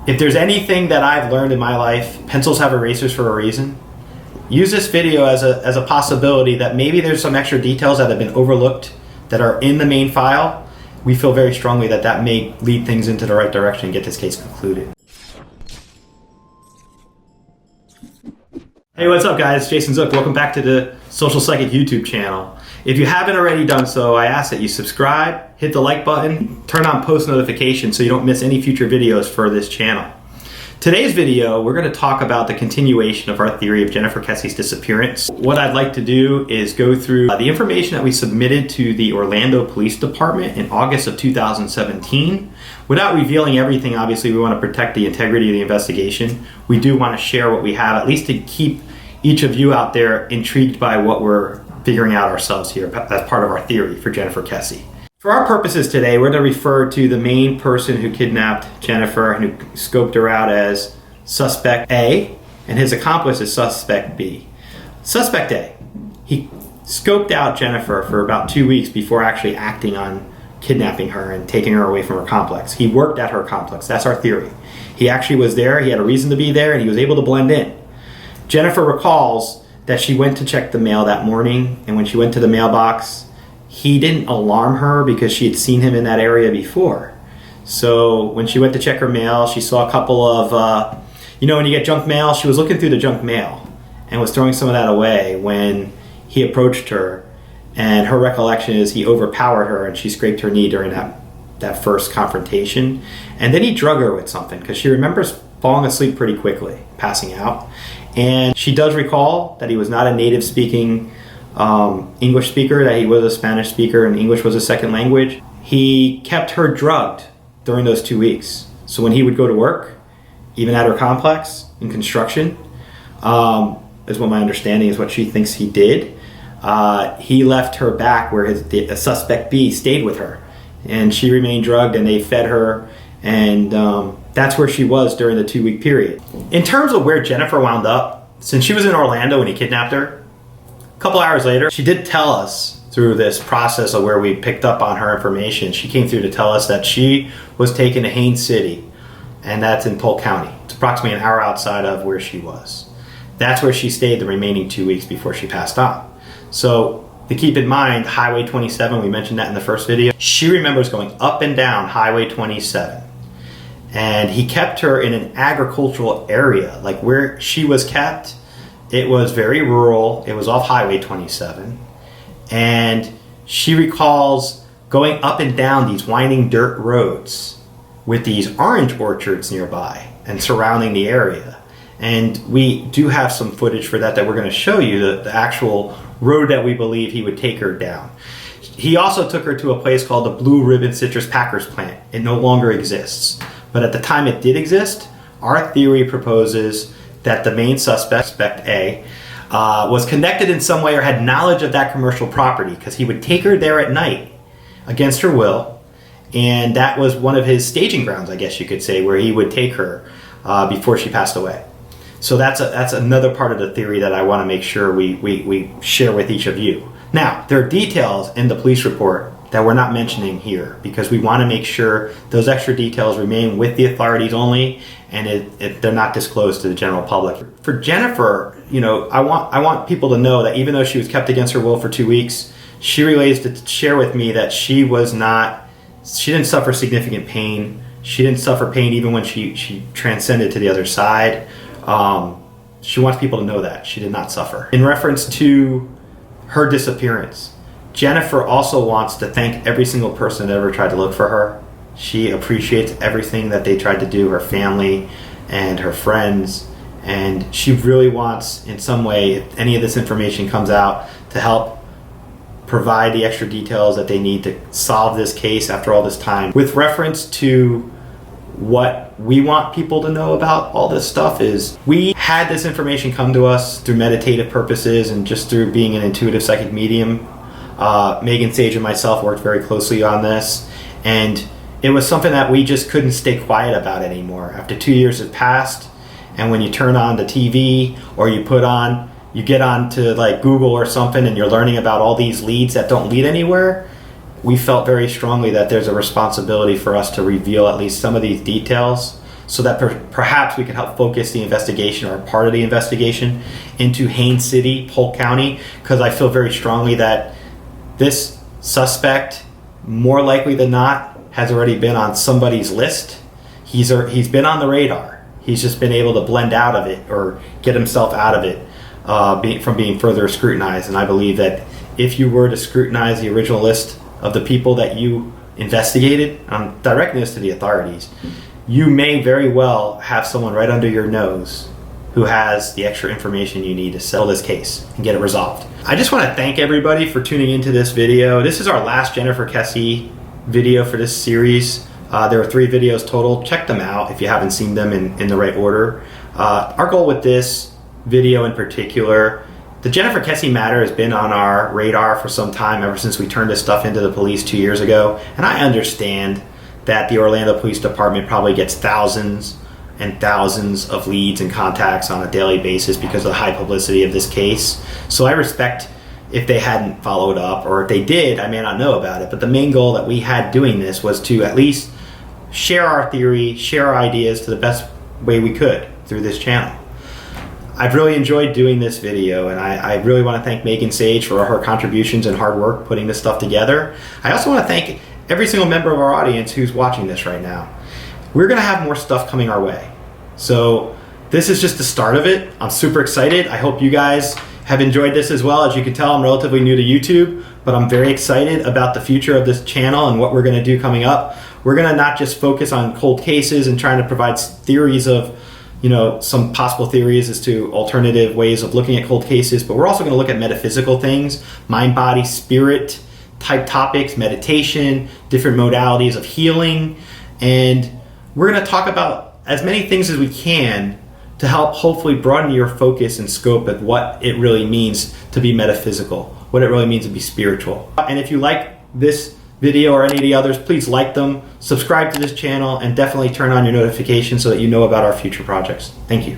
If there's anything that I've learned in my life, pencils have erasers for a reason. Use this video as a possibility that maybe there's some extra details that have been overlooked that are in the main file. We feel very strongly that that may lead things into the right direction and get this case concluded. Hey, what's up guys? Jason Zook. Welcome back to the Social Psychic YouTube channel. If you haven't already done so, I ask that you subscribe, hit the like button, turn on post notifications so you don't miss any future videos for this channel. Today's video, we're going to talk about the continuation of our theory of Jennifer Kesse's disappearance. What I'd like to do is go through the information that we submitted to the Orlando Police Department in August of 2017. Without revealing everything, obviously we want to protect the integrity of the investigation. We do want to share what we have, at least to keep each of you out there intrigued by what we're figuring out ourselves here as part of our theory for Jennifer Kesse. For our purposes today, we're going to refer to the main person who kidnapped Jennifer and who scoped her out as Suspect A, and his accomplice is Suspect B. Suspect A, he scoped out Jennifer for about 2 weeks before actually acting on kidnapping her and taking her away from her complex. He worked at her complex. That's our theory. He actually was there, he had a reason to be there, and he was able to blend in. Jennifer recalls that she went to check the mail that morning, and when she went to the mailbox, he didn't alarm her because she had seen him in that area before. So when she went to check her mail, she saw a couple of, when you get junk mail, she was looking through the junk mail and was throwing some of that away when he approached her. And her recollection is he overpowered her and she scraped her knee during that first confrontation. And then he drug her with something because she remembers falling asleep pretty quickly, passing out. And she does recall that he was not a native speaking English speaker, that he was a Spanish speaker and English was a second language. He kept her drugged during those 2 weeks. So when he would go to work, even at her complex in construction, is what my understanding is what she thinks he did. He left her back where the suspect B stayed with her, and she remained drugged and they fed her, and that's where she was during the 2 week period. In terms of where Jennifer wound up, since she was in Orlando when he kidnapped her, a couple hours later, she did tell us through this process of where we picked up on her information, she came through to tell us that she was taken to Haines City, and that's in Polk County. It's approximately an hour outside of where she was. That's where she stayed the remaining 2 weeks before she passed on. So to keep in mind, Highway 27, we mentioned that in the first video, she remembers going up and down Highway 27. And he kept her in an agricultural area, like where she was kept. It was very rural. It was off Highway 27. And she recalls going up and down these winding dirt roads with these orange orchards nearby and surrounding the area. And we do have some footage for that we're going to show you, the actual road that we believe he would take her down. He also took her to a place called the Blue Ribbon Citrus Packers plant. It no longer exists. But at the time it did exist, our theory proposes that the main suspect A, was connected in some way or had knowledge of that commercial property because he would take her there at night against her will, and that was one of his staging grounds, I guess you could say, where he would take her before she passed away. So that's another part of the theory that I want to make sure we share with each of you. Now, there are details in the police report that we're not mentioning here because we want to make sure those extra details remain with the authorities only, and they're not disclosed to the general public. For Jennifer, I want people to know that even though she was kept against her will for 2 weeks, she relays to share with me that she didn't suffer significant pain. She didn't suffer pain even when she transcended to the other side. She wants people to know that she did not suffer. In reference to her disappearance, Jennifer also wants to thank every single person that ever tried to look for her. She appreciates everything that they tried to do, her family and her friends, and she really wants, in some way, if any of this information comes out, to help provide the extra details that they need to solve this case after all this time. With reference to what we want people to know about all this stuff is, we had this information come to us through meditative purposes and just through being an intuitive psychic medium. Megan Sage and myself worked very closely on this, and it was something that we just couldn't stay quiet about anymore. After 2 years had passed, and when you turn on the TV or you get on to like Google or something and you're learning about all these leads that don't lead anywhere, we felt very strongly that there's a responsibility for us to reveal at least some of these details so that perhaps we can help focus the investigation, or part of the investigation, into Haines City, Polk County, because I feel very strongly that this suspect, more likely than not, has already been on somebody's list. He's been on the radar. He's just been able to blend out of it, or get himself out of it from being further scrutinized. And I believe that if you were to scrutinize the original list of the people that you investigated, I'm directing this to the authorities, you may very well have someone right under your nose who has the extra information you need to settle this case and get it resolved. I just want to thank everybody for tuning into this video. This is our last Jennifer Kesse video for this series. There are 3 videos total. Check them out if you haven't seen them in the right order. Our goal with this video in particular, the Jennifer Kesse matter has been on our radar for some time, ever since we turned this stuff into the police 2 years ago. And I understand that the Orlando Police Department probably gets thousands and thousands of leads and contacts on a daily basis because of the high publicity of this case. So I respect if they hadn't followed up, or if they did, I may not know about it. But the main goal that we had doing this was to at least share our theory, share our ideas to the best way we could through this channel. I've really enjoyed doing this video, and I really want to thank Megan Sage for her contributions and hard work putting this stuff together. I also want to thank every single member of our audience who's watching this right now. We're going to have more stuff coming our way. So this is just the start of it. I'm super excited. I hope you guys have enjoyed this as well. As you can tell, I'm relatively new to YouTube, but I'm very excited about the future of this channel and what we're going to do coming up. We're going to not just focus on cold cases and trying to provide theories of, some possible theories as to alternative ways of looking at cold cases, but we're also going to look at metaphysical things, mind, body, spirit type topics, meditation, different modalities of healing, and we're going to talk about as many things as we can to help hopefully broaden your focus and scope of what it really means to be metaphysical, what it really means to be spiritual. And if you like this video or any of the others, please like them, subscribe to this channel, and definitely turn on your notifications so that you know about our future projects. Thank you.